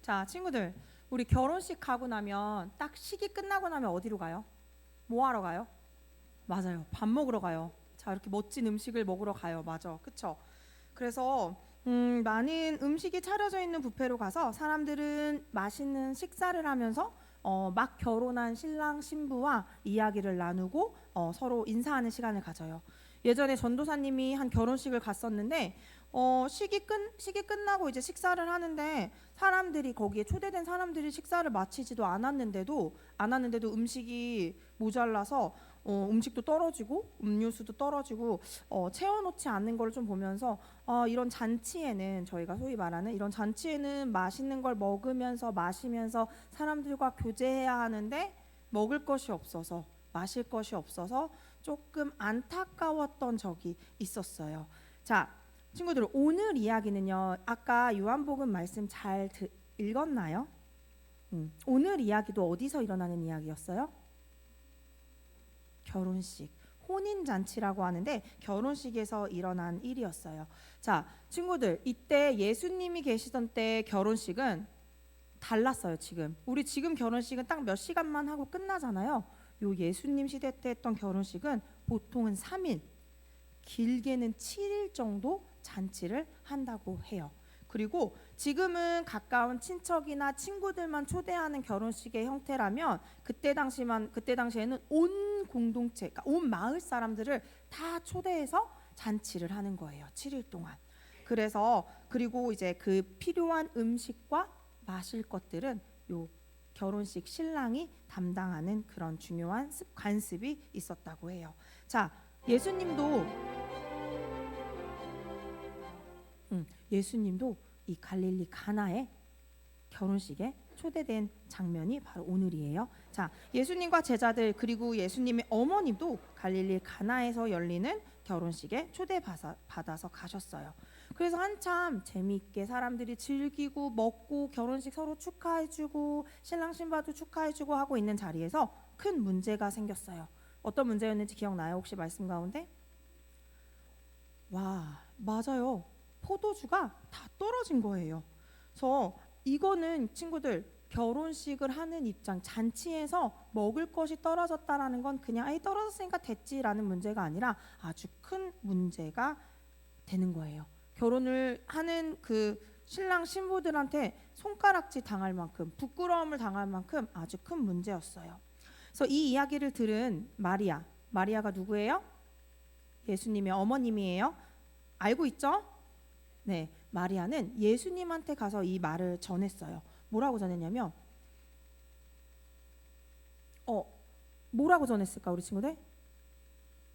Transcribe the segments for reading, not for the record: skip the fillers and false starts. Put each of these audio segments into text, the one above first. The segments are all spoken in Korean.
자, 친구들, 우리 결혼식 가고 나면 딱 식이 끝나고 나면 어디로 가요? 뭐 하러 가요? 맞아요. 밥 먹으러 가요. 자, 이렇게 멋진 음식을 먹으러 가요. 맞아. 그쵸? 그래서 많은 음식이 차려져 있는 뷔페로 가서 사람들은 맛있는 식사를 하면서 막 결혼한 신랑 신부와 이야기를 나누고 서로 인사하는 시간을 가져요. 예전에 전도사님이 한 결혼식을 갔었는데 식이 끝나고 이제 식사를 하는데 사람들이 거기에 초대된 사람들이 식사를 마치지도 않았는데도 음식이 모자라서 음식도 떨어지고 음료수도 떨어지고 채워놓지 않는 걸 좀 보면서 이런 잔치에는 저희가 소위 말하는 이런 잔치에는 맛있는 걸 먹으면서 마시면서 사람들과 교제해야 하는데 먹을 것이 없어서 마실 것이 없어서 조금 안타까웠던 적이 있었어요. 자, 친구들 오늘 이야기는요. 아까 요한복음 말씀 잘 읽었나요? 오늘 이야기도 어디서 일어나는 이야기였어요? 결혼식, 혼인잔치라고 하는데 결혼식에서 일어난 일이었어요. 자, 친구들 이때 예수님이 계시던 때 결혼식은 달랐어요. 우리 지금 결혼식은 딱 몇 시간만 하고 끝나잖아요. 요 예수님 시대 때 했던 결혼식은 보통은 3일, 길게는 7일 정도 잔치를 한다고 해요. 그리고 지금은 가까운 친척이나 친구들만 초대하는 결혼식의 형태라면 그때 당시에는 온 공동체, 그러니까 온 마을 사람들을 다 초대해서 잔치를 하는 거예요. 7일 동안. 그래서 그리고 이제 그 필요한 음식과 마실 것들은 요 결혼식 신랑이 담당하는 그런 중요한 관습이 있었다고 해요. 자, 예수님도 예수님도 이 갈릴리 가나의 결혼식에 초대된 장면이 바로 오늘이에요. 자, 예수님과 제자들 그리고 예수님의 어머님도 갈릴리 가나에서 열리는 결혼식에 초대받아서 가셨어요. 그래서 한참 재미있게 사람들이 즐기고 먹고 결혼식 서로 축하해주고 신랑 신부도 축하해주고 하고 있는 자리에서 큰 문제가 생겼어요. 어떤 문제였는지 기억나요? 혹시 말씀 가운데? 와, 맞아요. 포도주가 다 떨어진 거예요. 그래서 이거는 친구들 결혼식을 하는 입장, 잔치에서 먹을 것이 떨어졌다라는 건 그냥 아이 떨어졌으니까 됐지라는 문제가 아니라 아주 큰 문제가 되는 거예요. 결혼을 하는 그 신랑 신부들한테 손가락질 당할 만큼 부끄러움을 당할 만큼 아주 큰 문제였어요. 그래서 이 이야기를 들은 마리아가 누구예요? 예수님의 어머님이에요. 알고 있죠? 네, 마리아는 예수님한테 가서 이 말을 전했어요. 뭐라고 전했냐면, 뭐라고 전했을까 우리 친구들?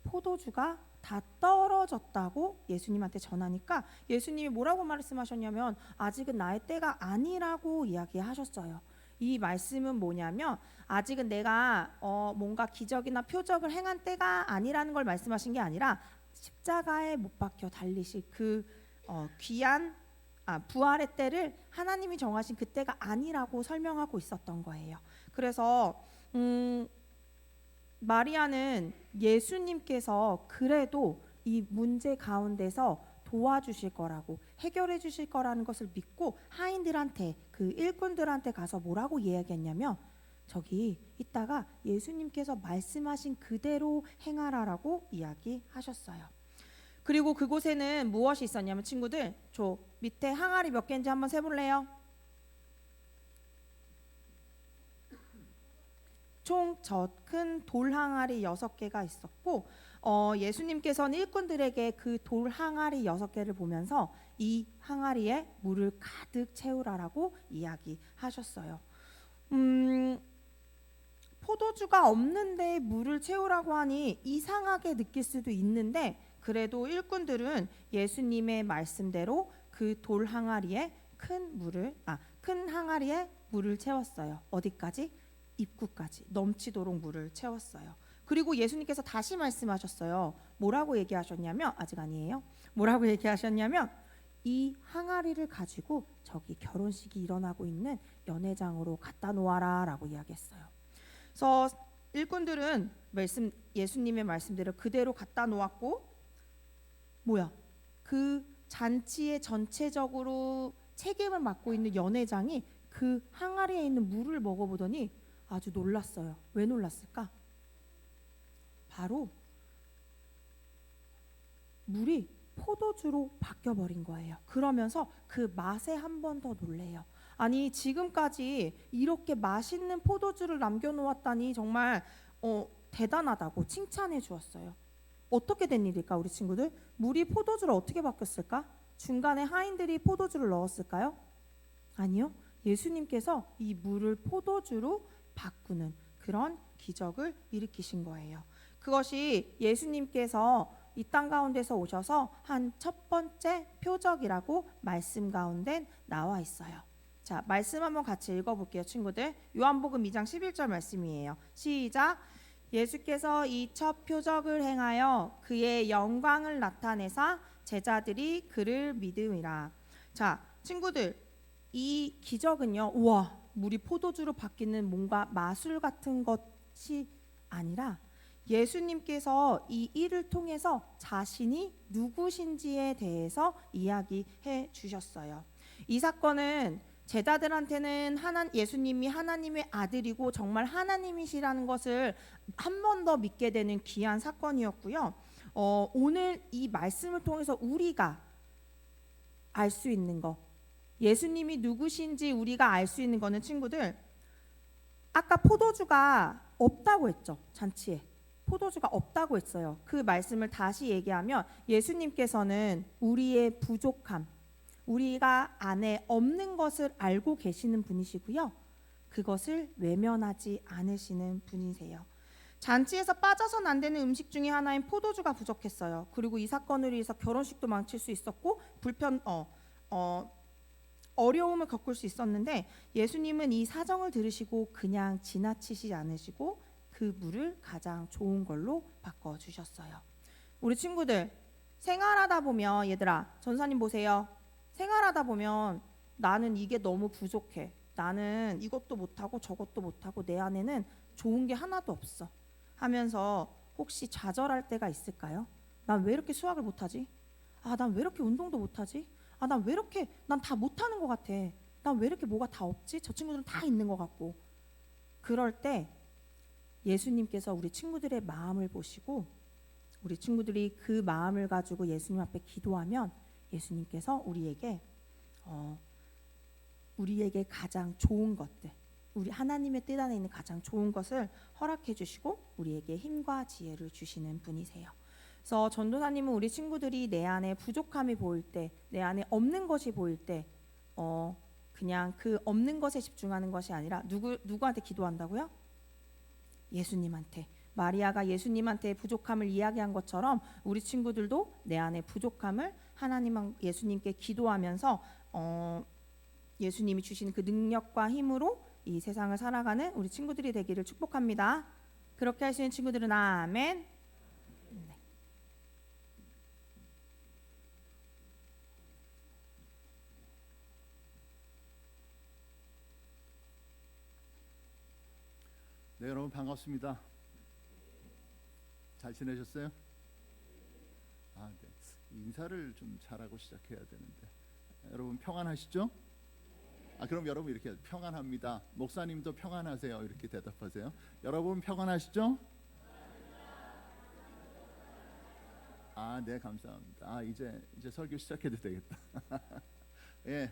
포도주가 다 떨어졌다고 예수님한테 전하니까 예수님이 뭐라고 말씀하셨냐면 아직은 나의 때가 아니라고 이야기하셨어요. 이 말씀은 뭐냐면 아직은 내가 뭔가 기적이나 표적을 행한 때가 아니라는 걸 말씀하신 게 아니라 십자가에 못 박혀 달리실 그 귀한 부활의 때를 하나님이 정하신 그 때가 아니라고 설명하고 있었던 거예요. 그래서 마리아는 예수님께서 그래도 이 문제 가운데서 도와주실 거라고 해결해 주실 거라는 것을 믿고 하인들한테 그 일꾼들한테 가서 뭐라고 이야기했냐면 저기 이따가 예수님께서 말씀하신 그대로 행하라라고 이야기하셨어요. 그리고 그곳에는 무엇이 있었냐면 친구들 저 밑에 항아리 몇 개인지 한번 세볼래요? 총 저 큰 돌 항아리 6개가 있었고 예수님께서는 일꾼들에게 그 돌 항아리 6개를 보면서 이 항아리에 물을 가득 채우라라고 이야기하셨어요. 포도주가 없는데 물을 채우라고 하니 이상하게 느낄 수도 있는데 그래도 일꾼들은 예수님의 말씀대로 그 돌 항아리에 큰 항아리에 물을 채웠어요. 어디까지? 입구까지 넘치도록 물을 채웠어요. 그리고 예수님께서 다시 말씀하셨어요. 뭐라고 얘기하셨냐면 아직 아니에요. 뭐라고 얘기하셨냐면 이 항아리를 가지고 저기 결혼식이 일어나고 있는 연회장으로 갖다 놓아라라고 이야기했어요. 그래서 일꾼들은 예수님의 말씀대로 그대로 갖다 놓았고 그 잔치의 전체적으로 책임을 맡고 있는 연회장이 그 항아리에 있는 물을 먹어보더니 아주 놀랐어요. 왜 놀랐을까? 바로 물이 포도주로 바뀌어버린 거예요. 그러면서 그 맛에 한 번 더 놀래요. 아니, 지금까지 이렇게 맛있는 포도주를 남겨놓았다니 정말 대단하다고 칭찬해 주었어요. 어떻게 된 일일까, 우리 친구들? 물이 포도주로 어떻게 바뀌었을까? 중간에 하인들이 포도주를 넣었을까요? 아니요. 예수님께서 이 물을 포도주로 바꾸는 그런 기적을 일으키신 거예요. 그것이 예수님께서 이 땅 가운데서 오셔서 한 첫 번째 표적이라고 말씀 가운데 나와 있어요. 자, 말씀 한번 같이 읽어볼게요, 친구들. 요한복음 2장 11절 말씀이에요. 시작. 예수께서 이 첫 표적을 행하여 그의 영광을 나타내사 제자들이 그를 믿음이라. 자, 친구들, 이 기적은요, 우와, 물이 포도주로 바뀌는 뭔가 마술 같은 것이 아니라 예수님께서 이 일을 통해서 자신이 누구신지에 대해서 이야기해 주셨어요. 이 사건은 제자들한테는 예수님이 하나님의 아들이고 정말 하나님이시라는 것을 한 번 더 믿게 되는 귀한 사건이었고요. 오늘 이 말씀을 통해서 우리가 알 수 있는 거, 예수님이 누구신지 우리가 알 수 있는 거는, 친구들, 아까 포도주가 없다고 했죠. 잔치에 포도주가 없다고 했어요. 그 말씀을 다시 얘기하면 예수님께서는 우리의 부족함, 우리가 안에 없는 것을 알고 계시는 분이시고요. 그것을 외면하지 않으시는 분이세요. 잔치에서 빠져선 안 되는 음식 중에 하나인 포도주가 부족했어요. 그리고 이 사건으로 인해서 결혼식도 망칠 수 있었고 어려움을 겪을 수 있었는데, 예수님은 이 사정을 들으시고 그냥 지나치시지 않으시고 그 물을 가장 좋은 걸로 바꿔주셨어요. 우리 친구들, 생활하다 보면, 얘들아, 전사님 보세요. 생활하다 보면 나는 이게 너무 부족해, 나는 이것도 못하고 저것도 못하고 내 안에는 좋은 게 하나도 없어 하면서 혹시 좌절할 때가 있을까요? 난 왜 이렇게 수학을 못하지? 난 왜 이렇게 운동도 못하지? 난 왜 이렇게, 난 다 못하는 것 같아. 난 왜 이렇게 뭐가 다 없지? 저 친구들은 다 있는 것 같고. 그럴 때 예수님께서 우리 친구들의 마음을 보시고 우리 친구들이 그 마음을 가지고 예수님 앞에 기도하면 예수님께서 우리에게 가장 좋은 것들, 우리 하나님의 뜻 안에 있는 가장 좋은 것을 허락해 주시고 우리에게 힘과 지혜를 주시는 분이세요. 그래서 전도사님은 우리 친구들이 내 안에 부족함이 보일 때, 내 안에 없는 것이 보일 때 그냥 그 없는 것에 집중하는 것이 아니라 누구한테 기도한다고요? 예수님한테. 마리아가 예수님한테 부족함을 이야기한 것처럼 우리 친구들도 내 안에 부족함을 예수님께 기도하면서 예수님이 주신 그 능력과 힘으로 이 세상을 살아가는 우리 친구들이 되기를 축복합니다. 그렇게 할 수 있는 친구들은 아멘. 네, 여러분 반갑습니다. 잘 지내셨어요? 네. 인사를 좀 잘하고 시작해야 되는데. 여러분 평안하시죠? 그럼 여러분 이렇게 평안합니다. 목사님도 평안하세요. 이렇게 대답하세요. 여러분 평안하시죠? 네, 감사합니다. 이제 설교 시작해도 되겠다. 예,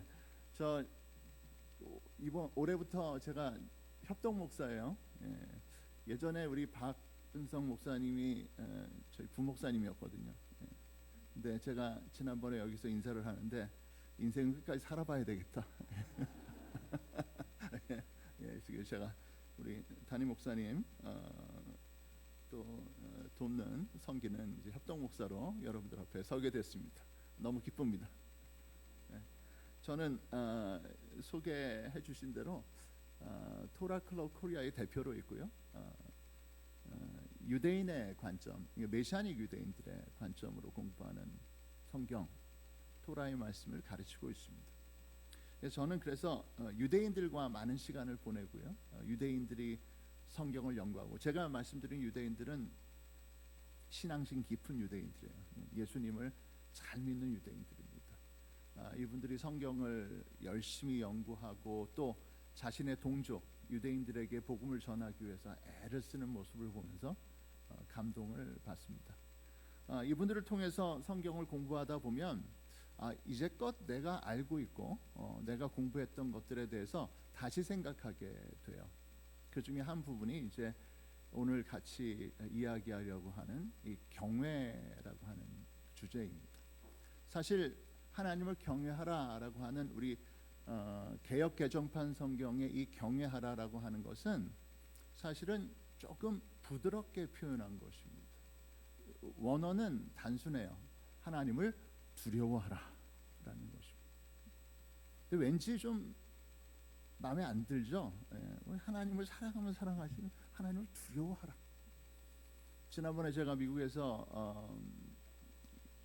저 이번 올해부터 제가 협동 목사예요. 예전에 우리 박은성 목사님이 저희 부목사님이었거든요. 근데 제가 지난번에 여기서 인사를 하는데 인생 끝까지 살아봐야 되겠다. 지금 제가 우리 담임 목사님 또 돕는 섬기는 이제 협동 목사로 여러분들 앞에 서게 됐습니다. 너무 기쁩니다. 저는 소개해 주신 대로 토라 클럽 코리아의 대표로 있고요. 유대인의 관점, 메시아닉 유대인들의 관점으로 공부하는 성경, 토라의 말씀을 가르치고 있습니다. 저는 그래서 유대인들과 많은 시간을 보내고요. 유대인들이 성경을 연구하고, 제가 말씀드린 유대인들은 신앙심 깊은 유대인들이에요. 예수님을 잘 믿는 유대인들입니다. 이분들이 성경을 열심히 연구하고 또 자신의 동족 유대인들에게 복음을 전하기 위해서 애를 쓰는 모습을 보면서 감동을 받습니다. 이분들을 통해서 성경을 공부하다 보면 이제껏 내가 알고 있고 내가 공부했던 것들에 대해서 다시 생각하게 돼요. 그 중에 한 부분이 이제 오늘 같이 이야기하려고 하는 이 경외라고 하는 주제입니다. 사실 하나님을 경외하라라고 하는 우리 개역 개정판 성경의 이 경외하라라고 하는 것은 사실은 조금 부드럽게 표현한 것입니다. 원어는 단순해요. 하나님을 두려워하라라는 것입니다. 근데 왠지 좀 마음에 안 들죠. 하나님을 사랑하면 사랑하시는 하나님을 두려워하라. 지난번에 제가 미국에서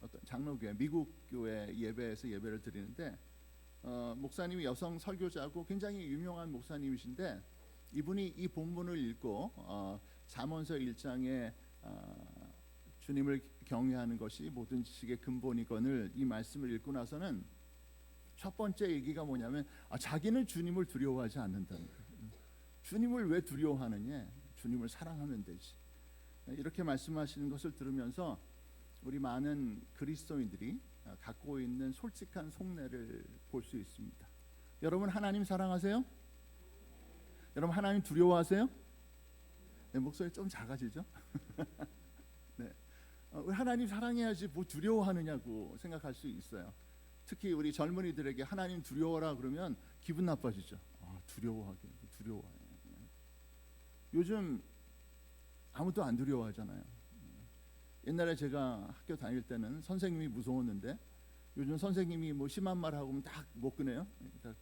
어떤 장로교회, 미국 교회 예배에서 예배를 드리는데 목사님이 여성 설교자고 굉장히 유명한 목사님이신데 이분이 이 본문을 읽고 잠언서 1장에 주님을 경외하는 것이 모든 지식의 근본이거늘 이 말씀을 읽고 나서는 첫 번째 얘기가 뭐냐면 자기는 주님을 두려워하지 않는다는 거예요. 주님을 왜 두려워하느냐? 주님을 사랑하면 되지. 이렇게 말씀하시는 것을 들으면서 우리 많은 그리스도인들이 갖고 있는 솔직한 속내를 볼 수 있습니다. 여러분 하나님 사랑하세요? 여러분 하나님 두려워하세요? 내 목소리 좀 작아지죠? 네. 하나님 사랑해야지 뭐 두려워하느냐고 생각할 수 있어요. 특히 우리 젊은이들에게 하나님 두려워라 그러면 기분 나빠지죠. 두려워하게 두려워해. 요즘 아무도 안 두려워하잖아요. 옛날에 제가 학교 다닐 때는 선생님이 무서웠는데 요즘 선생님이 뭐 심한 말 하고 딱 못 끄네요. 다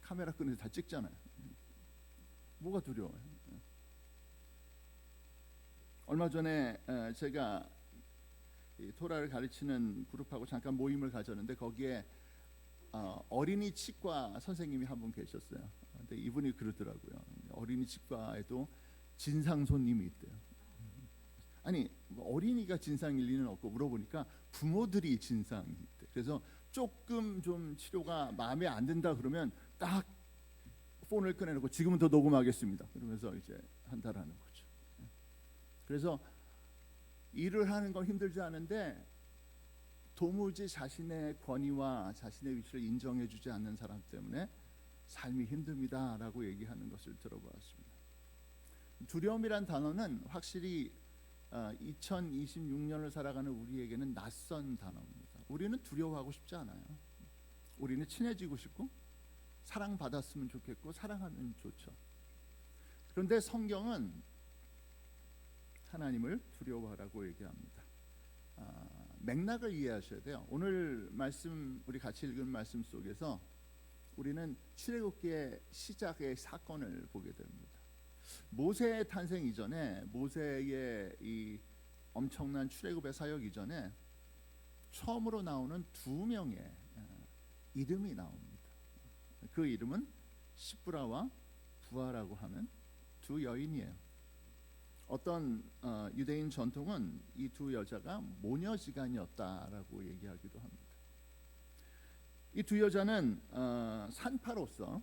카메라 끄면서 다 찍잖아요. 뭐가 두려워요? 얼마 전에 제가 토라를 가르치는 그룹하고 잠깐 모임을 가졌는데 거기에 어린이 치과 선생님이 한 분 계셨어요. 근데 이분이 그러더라고요. 어린이 치과에도 진상 손님이 있대요. 아니 어린이가 진상일 리는 없고 물어보니까 부모들이 진상이 있대. 그래서 조금 좀 치료가 마음에 안 든다 그러면 딱 폰을 꺼내놓고 지금은 더 녹음하겠습니다. 그러면서 이제 한다라는 거죠. 그래서 일을 하는 건 힘들지 않은데 도무지 자신의 권위와 자신의 위치를 인정해주지 않는 사람 때문에 삶이 힘듭니다라고 얘기하는 것을 들어보았습니다. 두려움이란 단어는 확실히 2026년을 살아가는 우리에게는 낯선 단어입니다. 우리는 두려워하고 싶지 않아요. 우리는 친해지고 싶고 사랑받았으면 좋겠고 사랑하면 좋죠. 그런데 성경은 하나님을 두려워하라고 얘기합니다. 맥락을 이해하셔야 돼요. 오늘 말씀 우리 같이 읽은 말씀 속에서 우리는 출애굽기의 시작의 사건을 보게 됩니다. 모세의 탄생 이전에 모세의 이 엄청난 출애굽의 사역 이전에 처음으로 나오는 두 명의 이름이 나옵니다. 그 이름은 시브라와 부하라고 하는 두 여인이에요. 어떤 유대인 전통은 이 두 여자가 모녀지간이었다라고 얘기하기도 합니다. 이 두 여자는 산파로서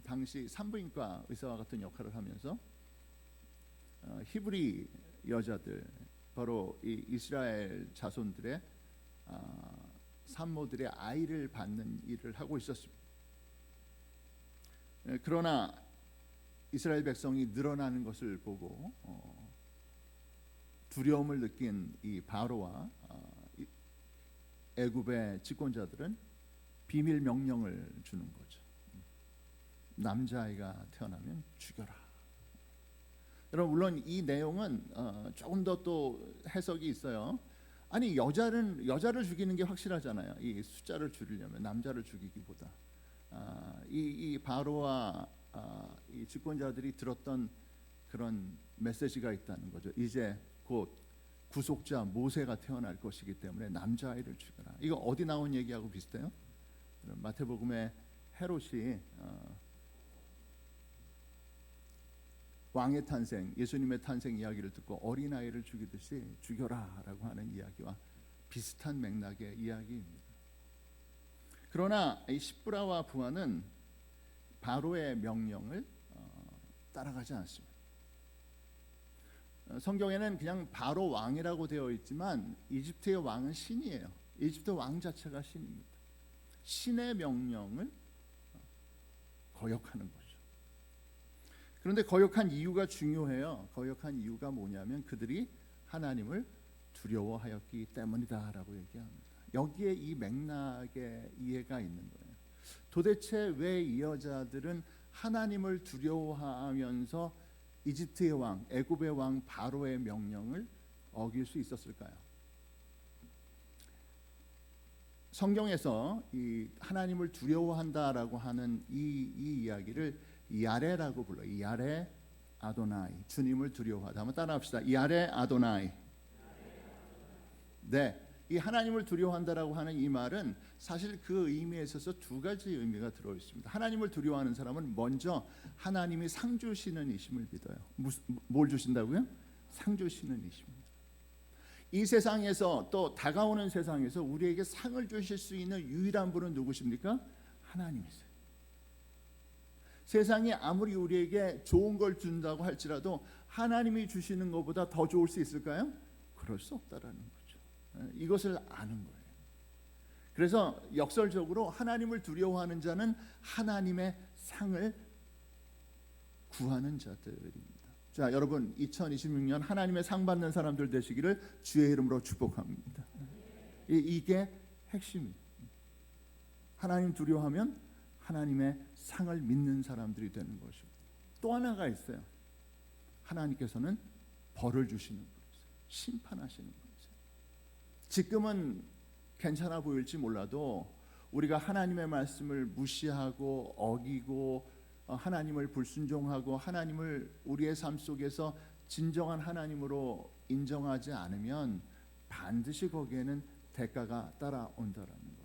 당시 산부인과 의사와 같은 역할을 하면서 히브리 여자들 바로 이 이스라엘 자손들의 산모들의 아이를 받는 일을 하고 있었습니다. 그러나 이스라엘 백성이 늘어나는 것을 보고 두려움을 느낀 이 바로와 애굽의 집권자들은 비밀 명령을 주는 거죠. 남자아이가 태어나면 죽여라. 여러분 물론 이 내용은 조금 더 또 해석이 있어요. 아니 여자를 죽이는 게 확실하잖아요. 이 숫자를 줄이려면 남자를 죽이기보다 이 바로와 이 집권자들이 들었던 그런 메시지가 있다는 거죠. 이제 곧 구속자 모세가 태어날 것이기 때문에 남자아이를 죽여라. 이거 어디 나온 얘기하고 비슷해요? 마태복음에 헤롯이 왕의 탄생, 예수님의 탄생 이야기를 듣고 어린아이를 죽이듯이 죽여라라고 하는 이야기와 비슷한 맥락의 이야기입니다. 그러나 이 시브라와 부하는 바로의 명령을 따라가지 않습니다. 성경에는 그냥 바로 왕이라고 되어 있지만 이집트의 왕은 신이에요. 이집트 왕 자체가 신입니다. 신의 명령을 거역하는 거죠. 그런데 거역한 이유가 중요해요. 거역한 이유가 뭐냐면 그들이 하나님을 두려워하였기 때문이다라고 얘기합니다. 여기에 이 맥락의 이해가 있는 거예요. 도대체 왜 이 여자들은 하나님을 두려워하면서 이집트의 왕, 애굽의 왕 바로의 명령을 어길 수 있었을까요? 성경에서 이 하나님을 두려워한다라고 하는 이 이야기를 야레라고 불러요. 야레 아도나이, 주님을 두려워하다. 한번 따라합시다. 야레 아도나이. 네, 이 하나님을 두려워한다라고 하는 이 말은 사실 그 의미에 있어서 두 가지 의미가 들어 있습니다. 하나님을 두려워하는 사람은 먼저 하나님이 상 주시는 이심을 믿어요. 뭘 주신다고요? 상 주시는 이십니다. 이 세상에서 또 다가오는 세상에서 우리에게 상을 주실 수 있는 유일한 분은 누구십니까? 하나님이세요. 세상이 아무리 우리에게 좋은 걸 준다고 할지라도 하나님이 주시는 것보다 더 좋을 수 있을까요? 그럴 수 없다라는 거죠. 이것을 아는 거예요. 그래서 역설적으로 하나님을 두려워하는 자는 하나님의 상을 구하는 자들입니다. 자, 여러분 2026년 하나님의 상 받는 사람들 되시기를 주의 이름으로 축복합니다. 이게 핵심이에요. 하나님 두려워하면 하나님의 상을 믿는 사람들이 되는 것이고, 또 하나가 있어요. 하나님께서는 벌을 주시는 분이세요. 심판하시는 분이세요. 지금은 괜찮아 보일지 몰라도 우리가 하나님의 말씀을 무시하고 어기고 하나님을 불순종하고 하나님을 우리의 삶 속에서 진정한 하나님으로 인정하지 않으면 반드시 거기에는 대가가 따라온다라는 것입니다.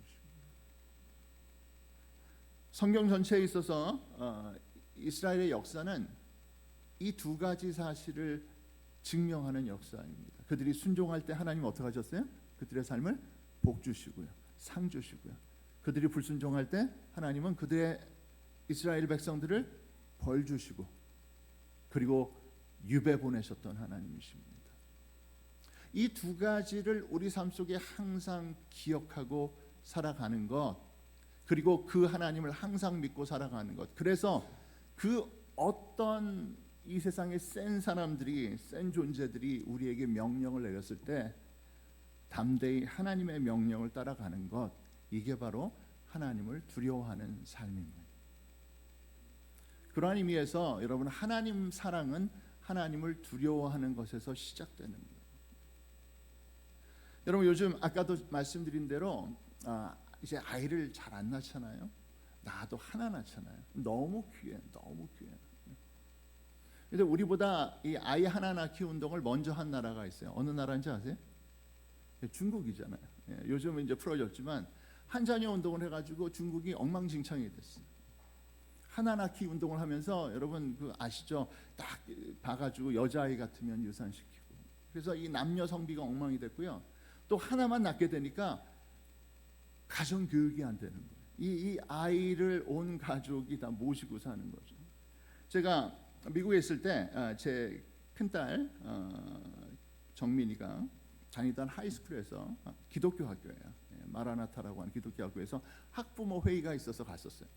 성경 전체에 있어서 이스라엘의 역사는 이 두 가지 사실을 증명하는 역사입니다. 그들이 순종할 때 하나님 어떻게 하셨어요? 그들의 삶을 복 주시고요, 상 주시고요. 그들이 불순종할 때 하나님은 그들의 이스라엘 백성들을 벌 주시고, 그리고 유배 보내셨던 하나님이십니다. 이 두 가지를 우리 삶 속에 항상 기억하고 살아가는 것, 그리고 그 하나님을 항상 믿고 살아가는 것. 그래서 그 어떤 이 세상에 센 사람들이, 센 존재들이 우리에게 명령을 내렸을 때 담대히 하나님의 명령을 따라가는 것, 이게 바로 하나님을 두려워하는 삶입니다. 그러한 의미에서 여러분, 하나님 사랑은 하나님을 두려워하는 것에서 시작되는 거예요. 여러분, 요즘 아까도 말씀드린 대로 이제 아이를 잘 안 낳잖아요. 나도 하나 낳잖아요. 너무 귀해, 너무 귀해. 근데 우리보다 이 아이 하나 낳기 운동을 먼저 한 나라가 있어요. 어느 나라인지 아세요? 중국이잖아요. 요즘은 이제 풀어졌지만 한자녀 운동을 해가지고 중국이 엉망진창이 됐어요. 하나 낳기 운동을 하면서 여러분 그 아시죠? 딱 봐가지고 여자아이 같으면 유산시키고, 그래서 이 남녀 성비가 엉망이 됐고요. 또 하나만 낳게 되니까 가정 교육이 안 되는 거예요. 이 아이를 온 가족이 다 모시고 사는 거죠. 제가 미국에 있을 때 제 큰딸 정민이가 다니던 하이스쿨에서 기독교 학교예요. 마라나타라고 하는 기독교 학교에서 학부모 회의가 있어서 갔었어요.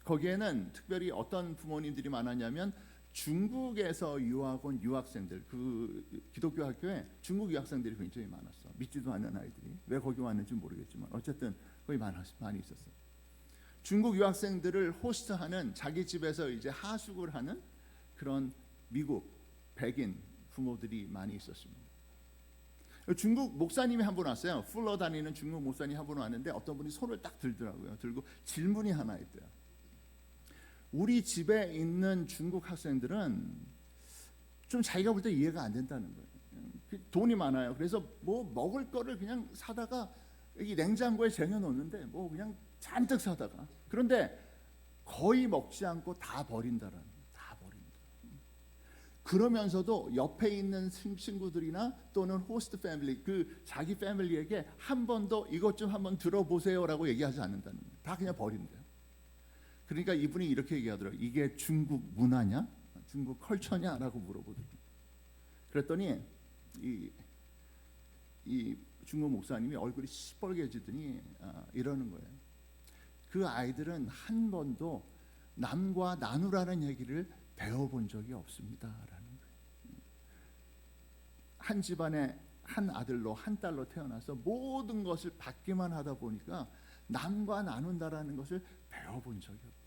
거기에는 특별히 어떤 부모님들이 많았냐면 중국에서 유학 온 유학생들, 그 기독교 학교에 중국 유학생들이 굉장히 많았어. 믿지도 않는 아이들이. 왜 거기 왔는지 모르겠지만 어쨌든 거기 많이 있었어요. 중국 유학생들을 호스트하는, 자기 집에서 이제 하숙을 하는 그런 미국 백인 부모들이 많이 있었습니다. 중국 목사님이 한 분 왔어요. 풀러 다니는 중국 목사님이 한 분 왔는데 어떤 분이 손을 딱 들더라고요. 들고 질문이 하나 있대요. 우리 집에 있는 중국 학생들은 좀 자기가 볼 때 이해가 안 된다는 거예요. 돈이 많아요. 그래서 뭐 먹을 거를 그냥 사다가 이 냉장고에 쟁여놓는데 뭐 그냥 잔뜩 사다가, 그런데 거의 먹지 않고 다 버린다라는 거예요. 다 버린다. 그러면서도 옆에 있는 친구들이나 또는 호스트 패밀리, 그 자기 패밀리에게 한 번도 이것 좀 한번 들어보세요라고 얘기하지 않는다는 거예요. 다 그냥 버린대요. 그러니까 이분이 이렇게 얘기하더라고요. 이게 중국 문화냐? 중국 컬처냐? 라고 물어보더라고요. 그랬더니 이 중국 목사님이 얼굴이 시뻘개지더니 이러는 거예요. 그 아이들은 한 번도 남과 나누라는 얘기를 배워본 적이 없습니다라는 거예요. 한 집안에 한 아들로 한 딸로 태어나서 모든 것을 받기만 하다 보니까 남과 나눈다라는 것을 배워본 적이 없더라.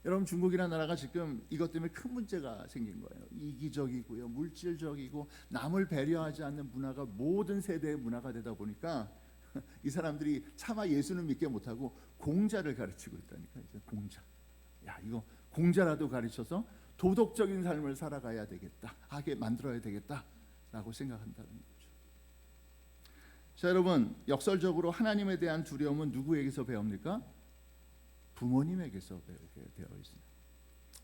여러분, 중국이라는 나라가 지금 이것 때문에 큰 문제가 생긴 거예요. 이기적이고요, 물질적이고 남을 배려하지 않는 문화가 모든 세대의 문화가 되다 보니까 이 사람들이 차마 예수는 믿게 못하고 공자를 가르치고 있다니까. 이제 공자. 야, 이거 공자라도 가르쳐서 도덕적인 삶을 살아가야 되겠다, 하게 만들어야 되겠다라고 생각한다는 거죠. 자, 여러분, 역설적으로 하나님에 대한 두려움은 누구에게서 배웁니까? 부모님에게서 배우게 되어 있습니다.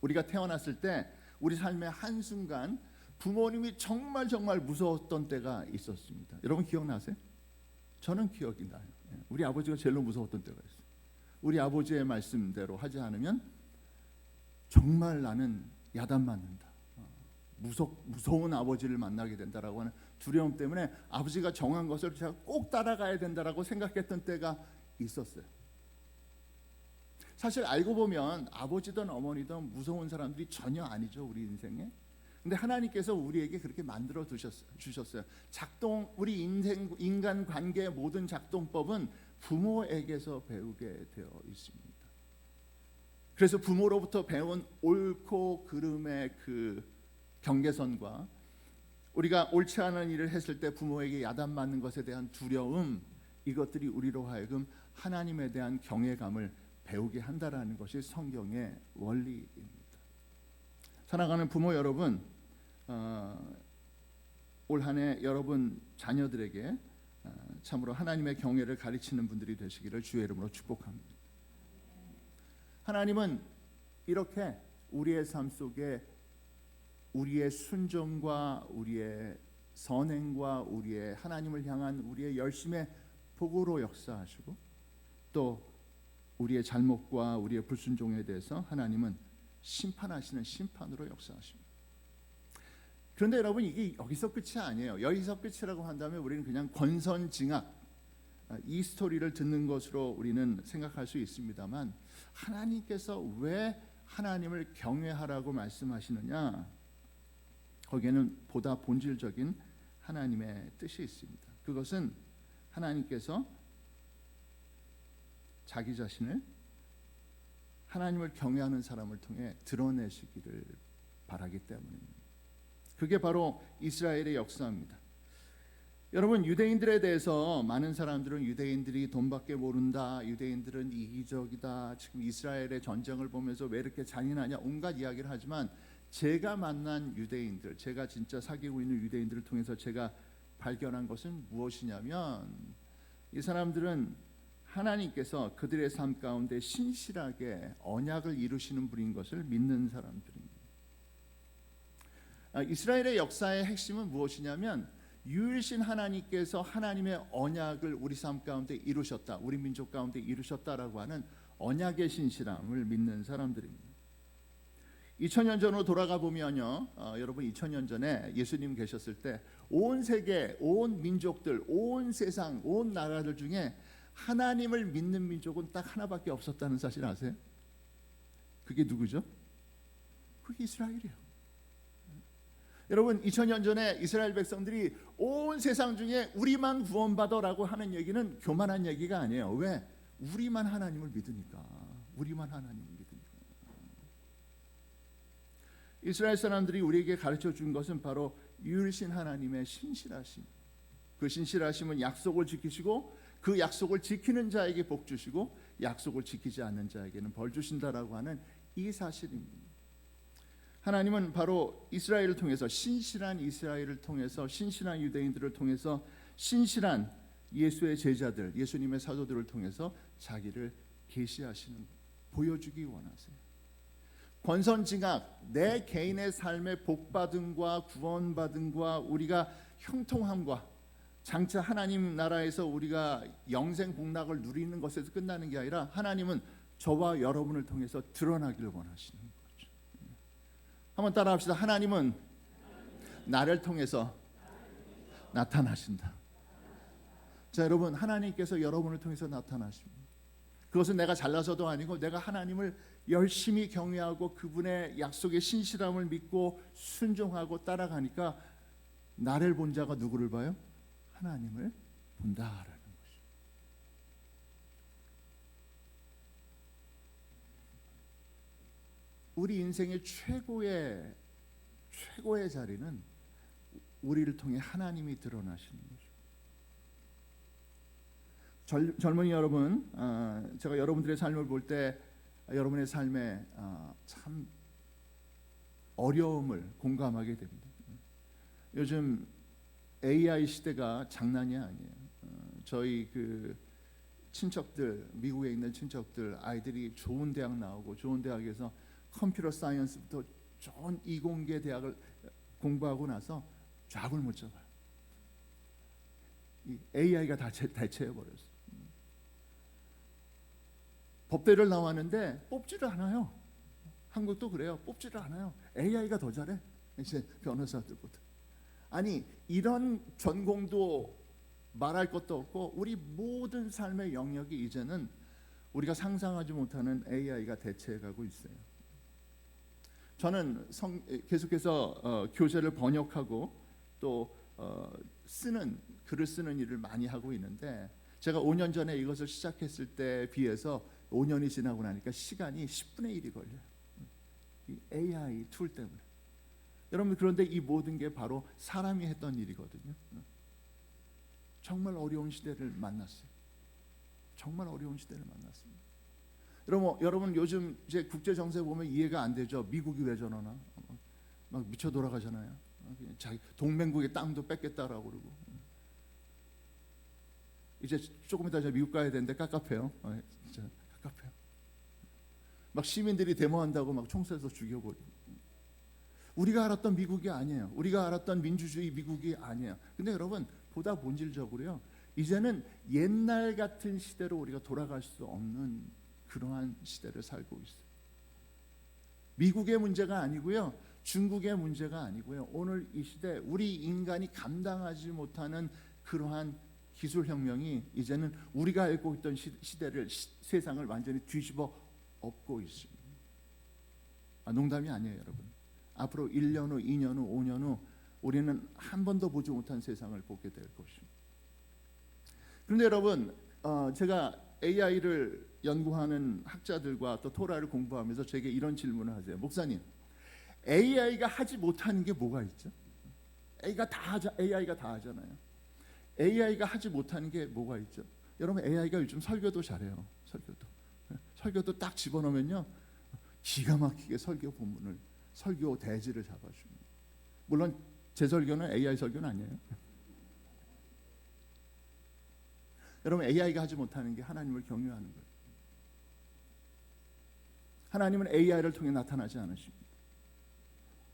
우리가 태어났을 때 우리 삶의 한순간 부모님이 정말 무서웠던 때가 있었습니다. 여러분 기억나세요? 저는 기억이 나요. 우리 아버지가 제일로 무서웠던 때가 있어요. 우리 아버지의 말씀대로 하지 않으면 정말 나는 야단 맞는다, 무서운 아버지를 만나게 된다라고 하는 두려움 때문에 아버지가 정한 것을 제가 꼭 따라가야 된다라고 생각했던 때가 있었어요. 사실 알고 보면 아버지든 어머니든 무서운 사람들이 전혀 아니죠, 우리 인생에. 근데 하나님께서 우리에게 그렇게 만들어 주셨어요. 우리 인간 관계의 모든 작동법은 부모에게서 배우게 되어 있습니다. 그래서 부모로부터 배운 옳고 그름의 그 경계선과 우리가 옳지 않은 일을 했을 때 부모에게 야단 맞는 것에 대한 두려움, 이것들이 우리로 하여금 하나님에 대한 경외감을 배우게 한다라는 것이 성경의 원리입니다. 사랑하는 부모 여러분, 올 한 해 여러분 자녀들에게 참으로 하나님의 경외를 가르치는 분들이 되시기를 주의 이름으로 축복합니다. 하나님은 이렇게 우리의 삶 속에 우리의 순종과 우리의 선행과 우리의 하나님을 향한 우리의 열심의 복으로 역사하시고, 또 우리의 잘못과 우리의 불순종에 대해서 하나님은 심판하시는 심판으로 역사하십니다. 그런데 여러분, 이게 여기서 끝이 아니에요. 여기서 끝이라고 한다면 우리는 그냥 권선징악, 이 스토리를 듣는 것으로 우리는 생각할 수 있습니다만, 하나님께서 왜 하나님을 경외하라고 말씀하시느냐, 거기에는 보다 본질적인 하나님의 뜻이 있습니다. 그것은 하나님께서 자기 자신을 하나님을 경외하는 사람을 통해 드러내시기를 바라기 때문입니다. 그게 바로 이스라엘의 역사입니다. 여러분, 유대인들에 대해서 많은 사람들은 유대인들이 돈밖에 모른다, 유대인들은 이기적이다, 지금 이스라엘의 전쟁을 보면서 왜 이렇게 잔인하냐, 온갖 이야기를 하지만 제가 만난 유대인들, 제가 진짜 사귀고 있는 유대인들을 통해서 제가 발견한 것은 무엇이냐면, 이 사람들은 하나님께서 그들의 삶 가운데 신실하게 언약을 이루시는 분인 것을 믿는 사람들입니다. 이스라엘의 역사의 핵심은 무엇이냐면, 유일신 하나님께서 하나님의 언약을 우리 삶 가운데 이루셨다, 우리 민족 가운데 이루셨다라고 하는 언약의 신실함을 믿는 사람들입니다. 2000년 전으로 돌아가 보면요, 여러분 2000년 전에 예수님 계셨을 때 온 세계, 온 민족들, 온 세상, 온 나라들 중에 하나님을 믿는 민족은 딱 하나밖에 없었다는 사실 아세요? 그게 누구죠? 그게 이스라엘이에요. 여러분, 2000년 전에 이스라엘 백성들이 온 세상 중에 우리만 구원받아라고 하는 얘기는 교만한 얘기가 아니에요. 왜? 우리만 하나님을 믿으니까. 우리만 하나님을 믿으니까. 이스라엘 사람들이 우리에게 가르쳐 준 것은 바로 유일신 하나님의 신실하심. 그 신실하심은 약속을 지키시고 그 약속을 지키는 자에게 복 주시고 약속을 지키지 않는 자에게는 벌 주신다라고 하는 이 사실입니다. 하나님은 바로 이스라엘을 통해서, 신실한 이스라엘을 통해서, 신실한 유대인들을 통해서, 신실한 예수의 제자들, 예수님의 사도들을 통해서 자기를 계시하시는, 보여주기 원하세요. 권선징악, 내 개인의 삶의 복받음과 구원받음과 우리가 형통함과 장차 하나님 나라에서 우리가 영생 복락을 누리는 것에서 끝나는 게 아니라 하나님은 저와 여러분을 통해서 드러나기를 원하시는 거죠. 한번 따라합시다. 하나님은 나를 통해서 나타나신다. 자, 여러분, 하나님께서 여러분을 통해서 나타나십니다. 그것은 내가 잘나서도 아니고 내가 하나님을 열심히 경외하고 그분의 약속의 신실함을 믿고 순종하고 따라가니까 나를 본 자가 누구를 봐요? 하나님을 본다라는 것이죠. 우리 인생의 최고의 자리는 우리를 통해 하나님이 드러나시는 거죠. 젊은이 여러분, 제가 여러분들의 삶을 볼 때 여러분의 삶에 참 어려움을 공감하게 됩니다. 요즘 AI 시대가 장난이 아니에요. 저희 그 친척들, 미국에 있는 친척들 아이들이 좋은 대학 나오고 좋은 대학에서 컴퓨터 사이언스부터 좋은 이공계 대학을 공부하고 나서 잡을 못 잡아요. 이 AI가 다 대체해 버렸어요. 법대를 나왔는데 뽑지를 않아요. 한국도 그래요. 뽑지를 않아요. AI가 더 잘해. 이제 변호사들보다. 아니, 이런 전공도 말할 것도 없고 우리 모든 삶의 영역이 이제는 우리가 상상하지 못하는 AI가 대체해가고 있어요. 저는 계속해서 교재를 번역하고 또 글을 쓰는 일을 많이 하고 있는데, 제가 5년 전에 이것을 시작했을 때에 비해서 5년이 지나고 나니까 시간이 10분의 1이 걸려요. 이 AI 툴 때문에. 여러분, 그런데 이 모든 게 바로 사람이 했던 일이거든요. 정말 어려운 시대를 만났어요. 정말 어려운 시대를 만났습니다. 여러분 요즘 이제 국제 정세 보면 이해가 안 되죠. 미국이 왜 저러나? 막 미쳐 돌아가잖아요. 자기 동맹국의 땅도 뺏겠다라고 그러고. 이제 조금 이따 저 미국 가야 되는데 깝깝해요. 진짜 깝깝해요. 막 시민들이 데모한다고 막 총 쏴서 죽여버리고. 우리가 알았던 미국이 아니에요. 우리가 알았던 민주주의 미국이 아니에요. 근데 여러분, 보다 본질적으로요, 이제는 옛날 같은 시대로 우리가 돌아갈 수 없는 그러한 시대를 살고 있어요. 미국의 문제가 아니고요, 중국의 문제가 아니고요, 오늘 이 시대 우리 인간이 감당하지 못하는 그러한 기술혁명이 이제는 우리가 알고 있던 시대를, 세상을 완전히 뒤집어 엎고 있습니다. 농담이 아니에요, 여러분. 앞으로 1년 후, 2년 후, 5년 후 우리는 한 번도 보지 못한 세상을 보게 될 것입니다. 그런데 여러분, 제가 AI를 연구하는 학자들과 또 토라를 공부하면서 제게 이런 질문을 하세요. 목사님, AI가 하지 못하는 게 뭐가 있죠? AI가 다 하잖아요. AI가 하지 못하는 게 뭐가 있죠? 여러분, AI가 요즘 설교도 잘해요. 설교도 딱 집어넣으면요, 기가 막히게 설교 대지를 잡아줍니다. 물론 제 설교는 AI 설교는 아니에요. 여러분, AI가 하지 못하는 게 하나님을 경외하는 거예요. 하나님은 AI를 통해 나타나지 않으십니다.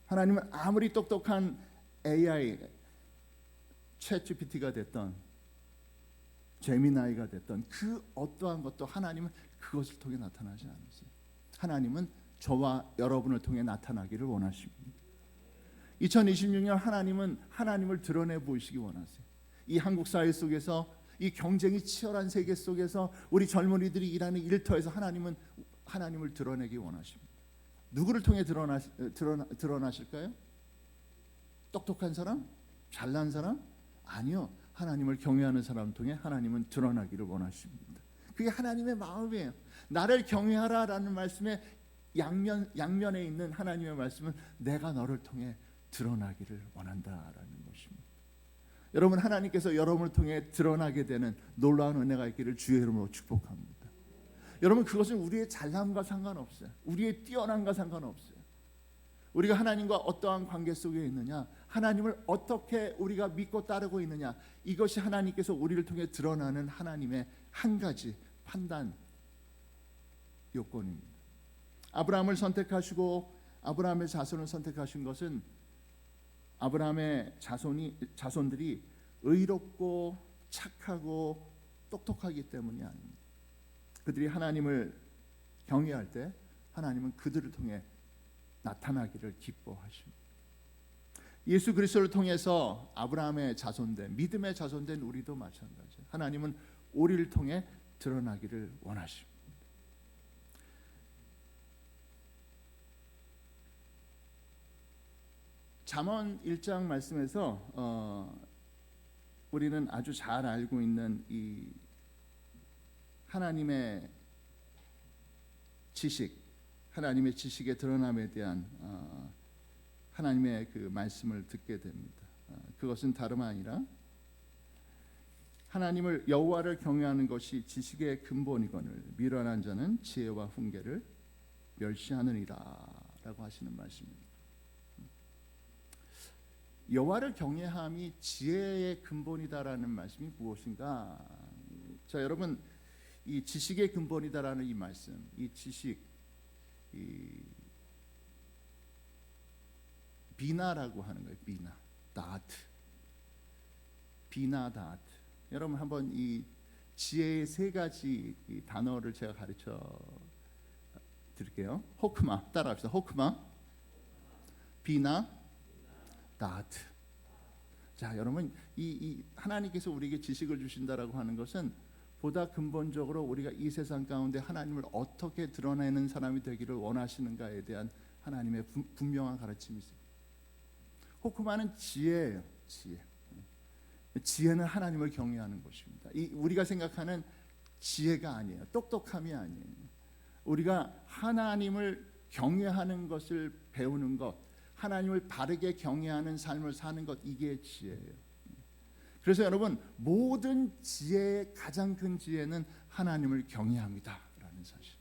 하나님은 아무리 똑똑한 AI, 챗GPT가 됐던, 제미나이가 됐던 그 어떠한 것도 하나님은 그것을 통해 나타나지 않으세요. 하나님은 저와 여러분을 통해 나타나기를 원하십니다. 2026년 하나님은 하나님을 드러내 보이시기 원하세요. 이 한국 사회 속에서, 이 경쟁이 치열한 세계 속에서 우리 젊은이들이 일하는 일터에서 하나님을 드러내기 원하십니다. 누구를 통해 드러나실까요? 똑똑한 사람? 잘난 사람? 아니요. 하나님을 경외하는 사람을 통해 하나님은 드러나기를 원하십니다. 그게 하나님의 마음이에요. 나를 경외하라라는 말씀에 양면에 있는 하나님의 말씀은 내가 너를 통해 드러나기를 원한다라는 것입니다. 여러분, 하나님께서 여러분을 통해 드러나게 되는 놀라운 은혜가 있기를 주의 이름으로 축복합니다. 여러분, 그것은 우리의 잘남과 상관없어요. 우리의 뛰어남과 상관없어요. 우리가 하나님과 어떠한 관계 속에 있느냐, 하나님을 어떻게 우리가 믿고 따르고 있느냐, 이것이 하나님께서 우리를 통해 드러나는 하나님의 한 가지 판단 요건입니다. 아브라함을 선택하시고 아브라함의 자손을 선택하신 것은 아브라함의 자손들이 의롭고 착하고 똑똑하기 때문이 아닙니다. 그들이 하나님을 경외할 때 하나님은 그들을 통해 나타나기를 기뻐하십니다. 예수 그리스도를 통해서 아브라함의 자손된, 믿음의 자손된 우리도 마찬가지예요. 하나님은 우리를 통해 드러나기를 원하십니다. 잠언 1장 말씀에서 우리는 아주 잘 알고 있는 이 하나님의 지식, 하나님의 지식의 드러남에 대한 하나님의 그 말씀을 듣게 됩니다. 그것은 다름 아니라 하나님을 여호와를 경외하는 것이 지식의 근본이거늘 미련한 자는 지혜와 훈계를 멸시하느니라라고 하시는 말씀입니다. 여호와를 경외함이 지혜의 근본이다라는 말씀이 무엇인가? 자, 여러분, 이 지식의 근본이다라는 이 말씀, 이 지식, 이 비나라고 하는 거예요. 비나, 다트, 비나, 다트. 여러분 한번 이 지혜의 세 가지 이 단어를 제가 가르쳐 드릴게요. 호크마, 따라합시다. 호크마, 비나, 다트. 자, 여러분 이 하나님께서 우리에게 지식을 주신다라고 하는 것은 보다 근본적으로 우리가 이 세상 가운데 하나님을 어떻게 드러내는 사람이 되기를 원하시는가에 대한 하나님의 분명한 가르침이 있습니다. 호크마는 지혜예요. 지혜. 지혜는 하나님을 경외하는 것입니다. 이 우리가 생각하는 지혜가 아니에요. 똑똑함이 아니에요. 우리가 하나님을 경외하는 것을 배우는 것, 하나님을 바르게 경외하는 삶을 사는 것, 이게 지혜예요. 그래서 여러분, 모든 지혜의 가장 큰 지혜는 하나님을 경외합니다라는 사실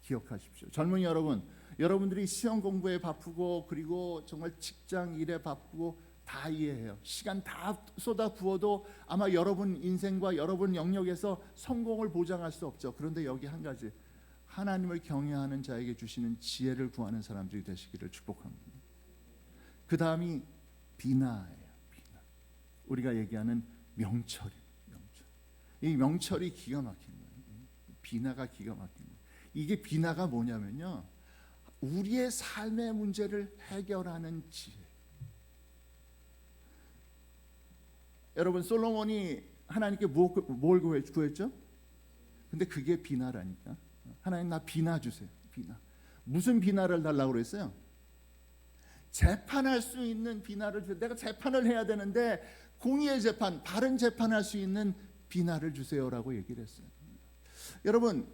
기억하십시오. 젊은이 여러분, 여러분들이 시험 공부에 바쁘고 그리고 정말 직장 일에 바쁘고 다 이해해요. 시간 다 쏟아 부어도 아마 여러분 인생과 여러분 영역에서 성공을 보장할 수 없죠. 그런데 여기 한 가지, 하나님을 경외하는 자에게 주시는 지혜를 구하는 사람들이 되시기를 축복합니다. 그 다음이 비나예요. 비나. 우리가 얘기하는 명철입니다. 명철. 이 명철이 기가 막힌 거예요. 비나가 기가 막힌 거예요. 이게 비나가 뭐냐면요, 우리의 삶의 문제를 해결하는 지혜. 여러분, 솔로몬이 하나님께 뭘 구했죠? 근데 그게 비나라니까. 하나님, 나 비나 주세요. 비나. 무슨 비나를 달라고 그랬어요? 재판할 수 있는 비나를 주세요. 내가 재판을 해야 되는데 공의의 재판, 바른 재판할 수 있는 비나를 주세요라고 얘기를 했어요. 여러분,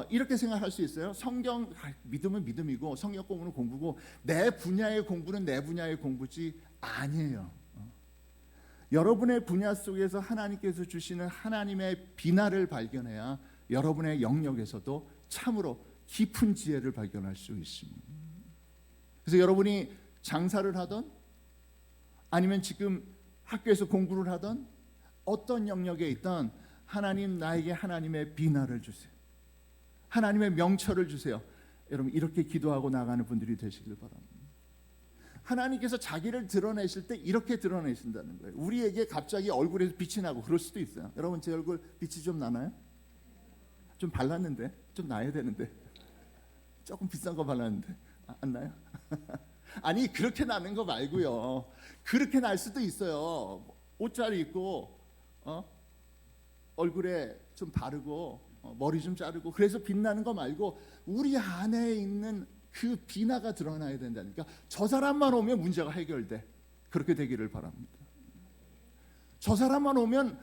이렇게 생각할 수 있어요. 성경 믿음은 믿음이고 성경 공부는 공부고 내 분야의 공부는 내 분야의 공부지 아니에요. 여러분의 분야 속에서 하나님께서 주시는 하나님의 비나를 발견해야 여러분의 영역에서도 참으로 깊은 지혜를 발견할 수 있습니다. 그래서 여러분이 장사를 하던 아니면 지금 학교에서 공부를 하던 어떤 영역에 있던 하나님, 나에게 하나님의 비나를 주세요. 하나님의 명철을 주세요. 여러분, 이렇게 기도하고 나가는 분들이 되시길 바랍니다. 하나님께서 자기를 드러내실 때 이렇게 드러내신다는 거예요. 우리에게 갑자기 얼굴에서 빛이 나고 그럴 수도 있어요. 여러분, 제 얼굴 빛이 좀 나나요? 좀 발랐는데, 좀 나야 되는데, 조금 비싼 거 발랐는데 안 나요? 아니, 그렇게 나는 거 말고요. 그렇게 날 수도 있어요. 옷잘 입고 얼굴에 좀 바르고 머리 좀 자르고 그래서 빛나는 거 말고 우리 안에 있는 그 비나가 드러나야 된다니까. 저 사람만 오면 문제가 해결돼. 그렇게 되기를 바랍니다. 저 사람만 오면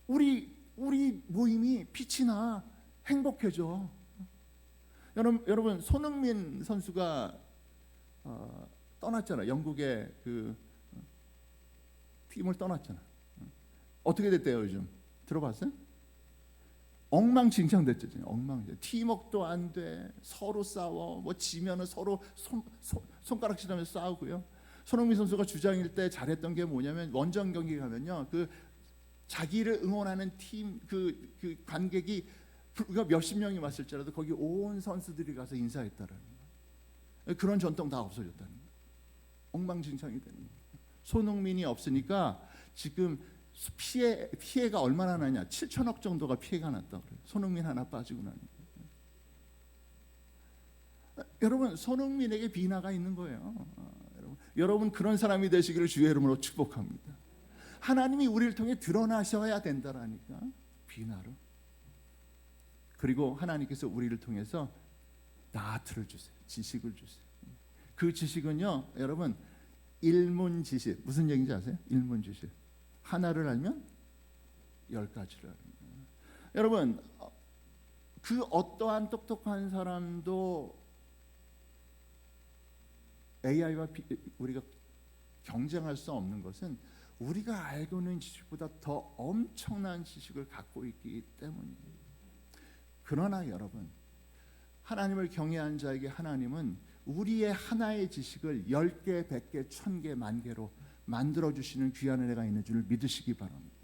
우리 모임이 빛이 나, 행복해져. 여러분 손흥민 선수가 떠났잖아. 영국의 그 팀을 떠났잖아. 어떻게 됐대요 요즘? 들어봤어요? 엉망진창 됐죠. 엉망진창. 팀워크도 안 돼. 서로 싸워. 뭐 지면은 서로 손가락질하면서 싸우고요. 손흥민 선수가 주장일 때 잘했던 게 뭐냐면 원정 경기 가면요, 그 자기를 응원하는 팀 그 관객이 몇십 명이 왔을지라도 거기 온 선수들이 가서 인사했다라는 거예요. 그런 전통 다 없어졌다는 거예요. 엉망진창이 되는 거예요. 손흥민이 없으니까 지금 피해가 얼마나 나냐? 7천억 정도가 피해가 났다 그래요. 손흥민 하나 빠지고 나니. 여러분, 손흥민에게 비나가 있는 거예요. 여러분 그런 사람이 되시기를 주의 이름으로 축복합니다. 하나님이 우리를 통해 드러나셔야 된다라니까, 비나로. 그리고 하나님께서 우리를 통해서 나트를 주세요. 지식을 주세요. 그 지식은요, 여러분, 일문지식. 무슨 얘기인지 아세요? 일문지식. 하나를 알면 10가지를 알면. 여러분, 그 어떠한 똑똑한 사람도 AI와 우리가 경쟁할 수 없는 것은 우리가 알고 있는 지식보다 더 엄청난 지식을 갖고 있기 때문이에요. 그러나 여러분, 하나님을 경외한 자에게 하나님은 우리의 하나의 지식을 10개, 100개, 1000개, 10,000개로 만들어주시는 귀한 은혜가 있는 줄 믿으시기 바랍니다.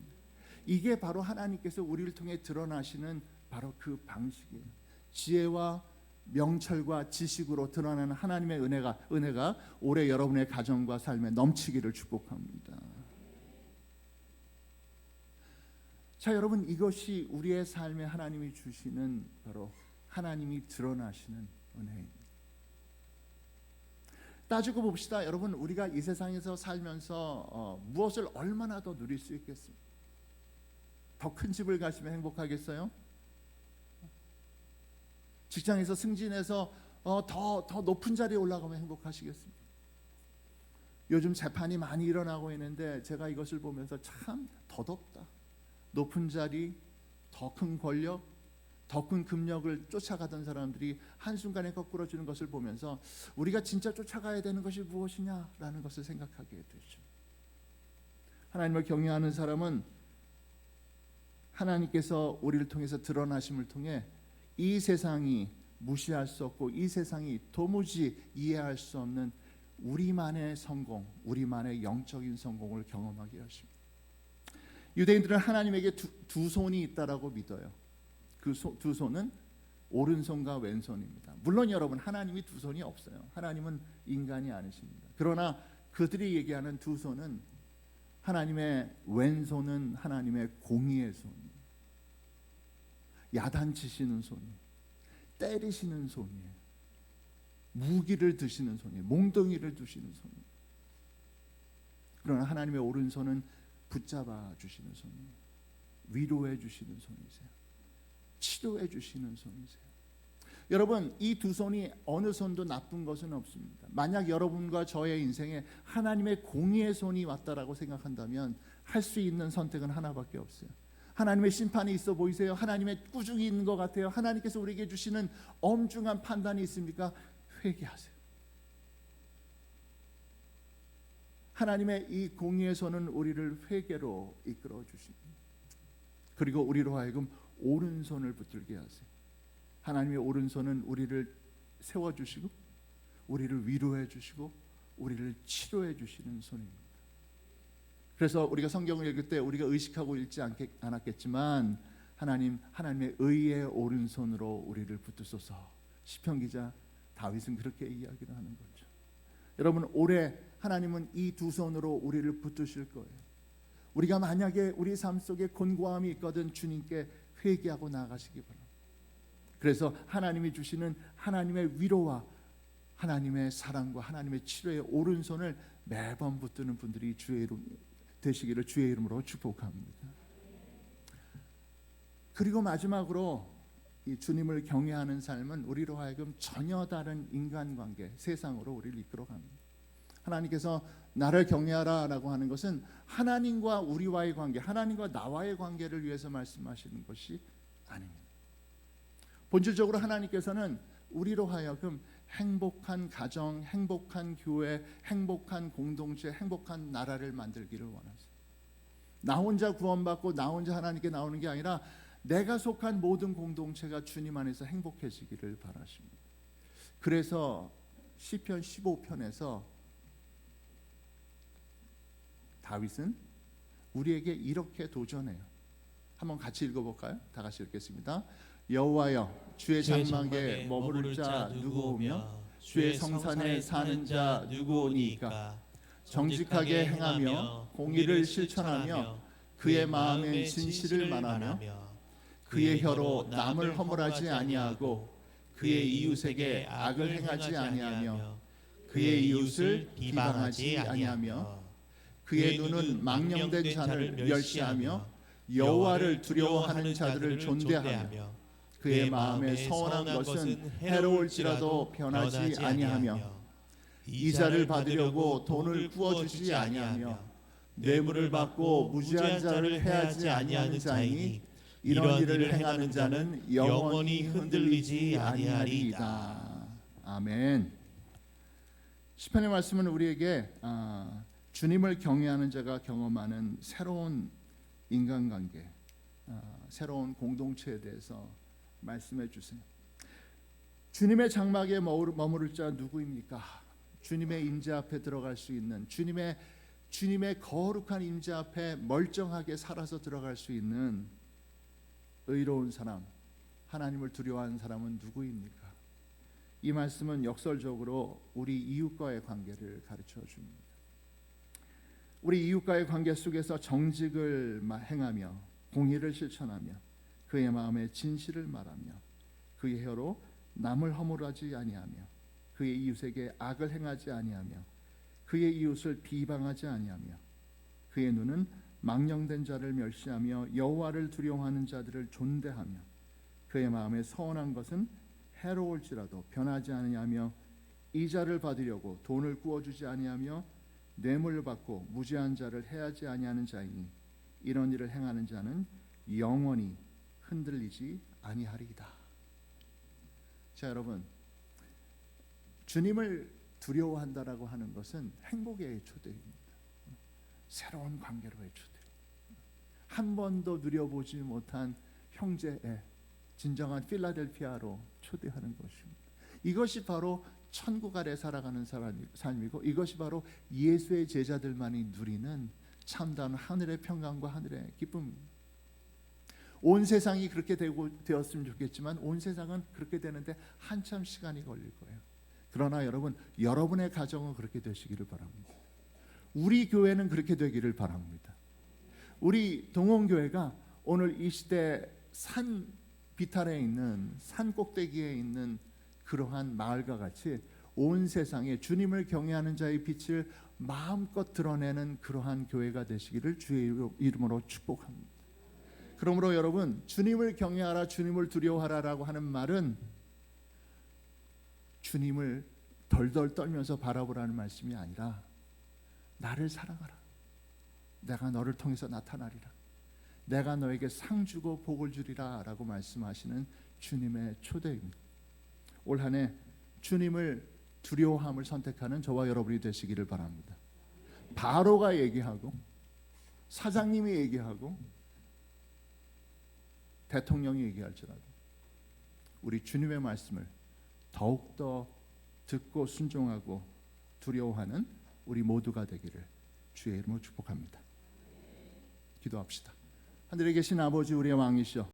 이게 바로 하나님께서 우리를 통해 드러나시는 바로 그 방식이에요. 지혜와 명철과 지식으로 드러나는 하나님의 은혜가 올해 여러분의 가정과 삶에 넘치기를 축복합니다. 자, 여러분, 이것이 우리의 삶에 하나님이 주시는 바로 하나님이 드러나시는 은혜입니다. 따지고 봅시다. 여러분, 우리가 이 세상에서 살면서 무엇을 얼마나 더 누릴 수 있겠습니까? 더 큰 집을 가시면 행복하겠어요? 직장에서 승진해서 더 높은 자리에 올라가면 행복하시겠습니까? 요즘 재판이 많이 일어나고 있는데 제가 이것을 보면서 참 더덥다. 높은 자리, 더 큰 권력, 더 큰 금력을 쫓아가던 사람들이 한순간에 거꾸러지는 것을 보면서 우리가 진짜 쫓아가야 되는 것이 무엇이냐라는 것을 생각하게 되죠. 하나님을 경외하는 사람은 하나님께서 우리를 통해서 드러나심을 통해 이 세상이 무시할 수 없고 이 세상이 도무지 이해할 수 없는 우리만의 성공, 우리만의 영적인 성공을 경험하게 하십니다. 유대인들은 하나님에게 두 손이 있다라고 믿어요. 그 두 손은 오른손과 왼손입니다. 물론 여러분, 하나님이 두 손이 없어요. 하나님은 인간이 아니십니다. 그러나 그들이 얘기하는 두 손은 하나님의 왼손은 하나님의 공의의 손이에요. 야단치시는 손이에요. 때리시는 손이에요. 무기를 드시는 손이에요. 몽둥이를 두시는 손이에요. 그러나 하나님의 오른손은 붙잡아 주시는 손이에요. 위로해 주시는 손이세요. 치료해 주시는 손이세요. 여러분, 이 두 손이 어느 손도 나쁜 것은 없습니다. 만약 여러분과 저의 인생에 하나님의 공의의 손이 왔다라고 생각한다면 할 수 있는 선택은 하나밖에 없어요. 하나님의 심판이 있어 보이세요? 하나님의 꾸중이 있는 것 같아요? 하나님께서 우리에게 주시는 엄중한 판단이 있습니까? 회개하세요. 하나님의 이 공의의 손은 우리를 회개로 이끌어 주십니다. 그리고 우리로 하여금 오른손을 붙들게 하세요. 하나님의 오른손은 우리를 세워주시고 우리를 위로해 주시고 우리를 치료해 주시는 손입니다. 그래서 우리가 성경을 읽을 때 우리가 의식하고 읽지 않았겠지만 하나님의 의의 오른손으로 우리를 붙드소서. 시편 기자 다윗은 그렇게 이야기를 하는 거죠. 여러분, 올해 하나님은 이 두 손으로 우리를 붙드실 거예요. 우리가 만약에 우리 삶 속에 곤고함이 있거든 주님께 회개하고 나아가시기 바랍니다. 그래서 하나님이 주시는 하나님의 위로와 하나님의 사랑과 하나님의 치료의 오른손을 매번 붙드는 분들이 주의 이름 되시기를 주의 이름으로 축복합니다. 그리고 마지막으로 이 주님을 경외하는 삶은 우리로 하여금 전혀 다른 인간관계, 세상으로 우리를 이끌어갑니다. 하나님께서 나를 경외하라라고 하는 것은 하나님과 우리와의 관계, 하나님과 나와의 관계를 위해서 말씀하시는 것이 아닙니다. 본질적으로 하나님께서는 우리로 하여금 행복한 가정, 행복한 교회, 행복한 공동체, 행복한 나라를 만들기를 원하세요. 나 혼자 구원받고 나 혼자 하나님께 나오는 게 아니라 내가 속한 모든 공동체가 주님 안에서 행복해지기를 바라십니다. 그래서 시편 15편에서 다윗은 우리에게 이렇게 도전해요. 한번 같이 읽어볼까요? 다 같이 읽겠습니다. 여호와여, 주의 장막에 머무를 자 누구오며 주의 성산에 사는 자 누구오니까? 정직하게 행하며 공의를 실천하며 그의 마음의 진실을 말하며 그의 혀로 남을 허물하지 아니하고 그의 이웃에게 악을 행하지 아니하며 그의 이웃을 비방하지 아니하며 그의 눈은 망령된 자를 멸시하며 여호와를 두려워하는 자들을 존대하며 그의 마음에 서원한 것은 해로울지라도 변하지 아니하며 이자를 받으려고 돈을 구워주지 아니하며 뇌물을 받고 무죄한 자를 해하지 아니하는 자이니 이런 일을 행하는 자는 영원히 흔들리지 아니하리이다. 아멘. 시편의 말씀은 우리에게 주님을 경외하는 자가 경험하는 새로운 인간관계, 새로운 공동체에 대해서 말씀해 주세요. 주님의 장막에 머무를 자 누구입니까? 주님의 임재 앞에 들어갈 수 있는, 주님의 거룩한 임재 앞에 멀쩡하게 살아서 들어갈 수 있는 의로운 사람, 하나님을 두려워하는 사람은 누구입니까? 이 말씀은 역설적으로 우리 이웃과의 관계를 가르쳐 줍니다. 우리 이웃과의 관계 속에서 정직을 행하며 공의를 실천하며 그의 마음에 진실을 말하며 그의 혀로 남을 허물하지 아니하며 그의 이웃에게 악을 행하지 아니하며 그의 이웃을 비방하지 아니하며 그의 눈은 망령된 자를 멸시하며 여호와를 두려워하는 자들을 존대하며 그의 마음에 서원한 것은 해로울지라도 변하지 아니하며 이자를 받으려고 돈을 구워주지 아니하며 뇌물을 받고 무죄한 자를 해하지 아니하는 자이니 이런 일을 행하는 자는 영원히 흔들리지 아니하리이다. 자, 여러분, 주님을 두려워한다라고 하는 것은 행복의 초대입니다. 새로운 관계로의 초대. 한 번도 누려보지 못한 형제의 진정한 필라델피아로 초대하는 것입니다. 이것이 바로 천국 아래 살아가는 삶이고 이것이 바로 예수의 제자들만이 누리는 참다운 하늘의 평강과 하늘의 기쁨입니다. 온 세상이 그렇게 되었으면 좋겠지만 온 세상은 그렇게 되는데 한참 시간이 걸릴 거예요. 그러나 여러분, 여러분의 가정은 그렇게 되시기를 바랍니다. 우리 교회는 그렇게 되기를 바랍니다. 우리 동원교회가 오늘 이 시대 산 비탈에 있는 산 꼭대기에 있는 그러한 마을과 같이 온 세상에 주님을 경외하는 자의 빛을 마음껏 드러내는 그러한 교회가 되시기를 주의 이름으로 축복합니다. 그러므로 여러분, 주님을 경외하라, 주님을 두려워하라라고 하는 말은 주님을 덜덜 떨면서 바라보라는 말씀이 아니라 나를 사랑하라. 내가 너를 통해서 나타나리라. 내가 너에게 상 주고 복을 주리라 라고 말씀하시는 주님의 초대입니다. 올 한 해 주님을 두려워함을 선택하는 저와 여러분이 되시기를 바랍니다. 바로가 얘기하고 사장님이 얘기하고 대통령이 얘기할지라도 우리 주님의 말씀을 더욱더 듣고 순종하고 두려워하는 우리 모두가 되기를 주의 이름으로 축복합니다. 기도합시다. 하늘에 계신 아버지, 우리의 왕이시여,